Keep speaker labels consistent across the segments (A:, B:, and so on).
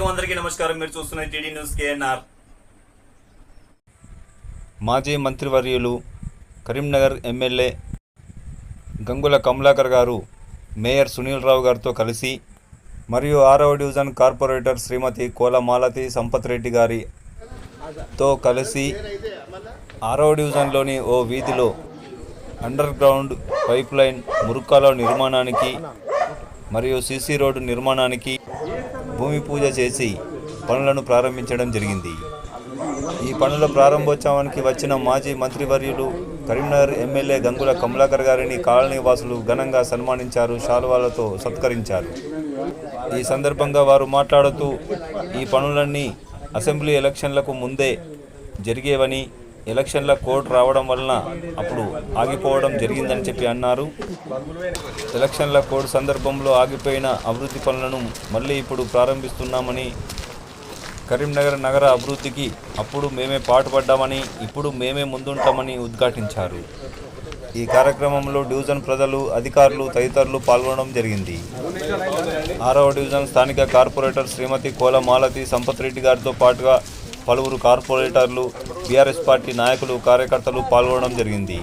A: అస్సలాముఅలైకుం అందరికీ నమస్కారం. మీరు చూస్తున్న టీడీ న్యూస్ కేఎన్ఆర్.
B: మాజీ మంత్రివర్యులు కరీంనగర్ ఎమ్మెల్యే గంగుల కమలాకర్ గారు మేయర్ సునీల్ రావు గారితో కలిసి మరియు 6వ డివిజన్ కార్పొరేటర్ శ్రీమతి కోల మాలతి సంపత్ రెడ్డి గారితో కలిసి 6వ డివిజన్లోని ఓ వీధిలో అండర్ గ్రౌండ్ పైప్ లైన్ మురుక్కాల నిర్మాణానికి మరియు సీసీ రోడ్డు నిర్మాణానికి భూమి పూజ చేసి పనులను ప్రారంభించడం జరిగింది. ఈ పనుల ప్రారంభోత్సవానికి వచ్చిన మాజీ మంత్రివర్యులు కరీంనగర్ ఎమ్మెల్యే గంగుల కమలాకర్ గారిని కాలనీ వాసులు ఘనంగా సన్మానించారు, శాలువాలతో సత్కరించారు. ఈ సందర్భంగా వారు మాట్లాడుతూ ఈ పనులన్నీ అసెంబ్లీ ఎలక్షన్లకు ముందే జరిగేవని, ఎలక్షన్ల కోడ్ రావడం వలన అప్పుడు ఆగిపోవడం జరిగిందని చెప్పి అన్నారు. ఎలక్షన్ల కోడ్ సందర్భంలో ఆగిపోయిన అభివృద్ధి పనులను మళ్ళీ ఇప్పుడు ప్రారంభిస్తున్నామని, కరీంనగర్ నగర అభివృద్ధికి అప్పుడు మేమే పాటుపడ్డామని, ఇప్పుడు మేమే ముందుంటామని ఉద్ఘాటించారు. ఈ కార్యక్రమంలో డివిజన్ ప్రజలు, అధికారులు తదితరులు పాల్గొనడం జరిగింది. 6వ డివిజన్ స్థానిక కార్పొరేటర్ శ్రీమతి కోల మాలతి సంపత్ రెడ్డి గారితో పాటుగా పలువురు కార్పొరేటర్లు, బీఆర్ఎస్ పార్టీ నాయకులు, కార్యకర్తలు పాల్గొనడం జరిగింది.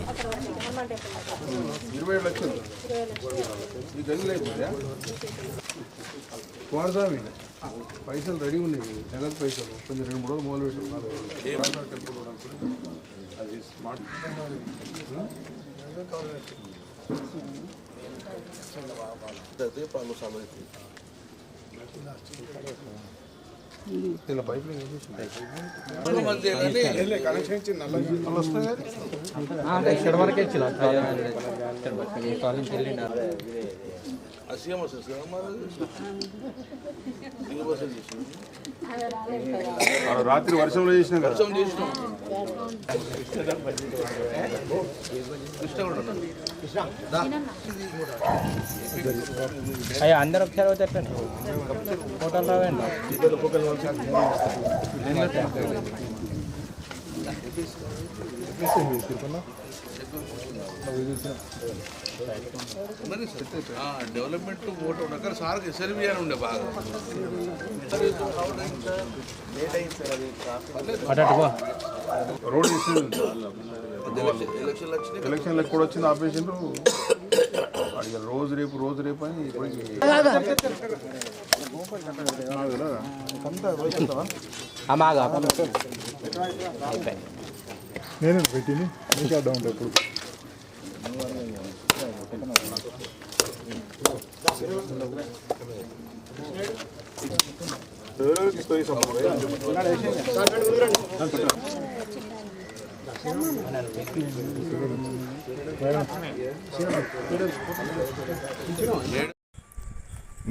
C: పైసలు రెడీ ఉన్నాయి, నగదు పైసలు కొంచెం 2-3 రోజులు మొదలు పెట్టారు. ఇలా పైప్
D: ఇక్కడ వరకే ఇచ్చిన
C: రాత్రి వర్షంలో చేసినాం కదా.
D: అయ్యా అందరు ఒకసారి చెప్పండి, ఫోటోలు రావండి.
E: డెవలప్మెంట్ ఓటు ఉండక సార్ ఎస్ఎల్బి అని ఉండే బాగా
C: రోడ్ ఎలక్షన్లకు కూడా వచ్చింది, ఆపేసిండ్రు. అడిగారు రోజు రేపు అని ఇప్పటికి నేను పెట్టింది మీకు అడ్డా ఉంటాయి. ఇప్పుడు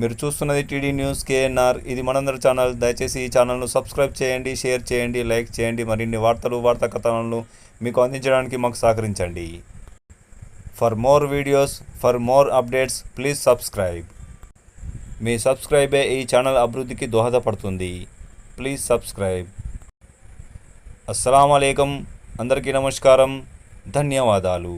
B: మీరు చూస్తున్నది టీడీ న్యూస్ కేఎన్ఆర్. ఇది మనందరి ఛానల్. దయచేసి ఈ ఛానల్ను సబ్స్క్రైబ్ చేయండి, షేర్ చేయండి, లైక్ చేయండి. మరిన్ని వార్తా కథనాలను మీకు అందించడానికి మాకు సహకరించండి. For more videos, for more updates please subscribe. మీ సబ్స్క్రైబే ఈ ఛానల్ అభివృద్ధికి దోహదపడుతుంది. Please subscribe. అస్సలాము అలైకుం. అందరికీ నమస్కారం. ధన్యవాదాలు.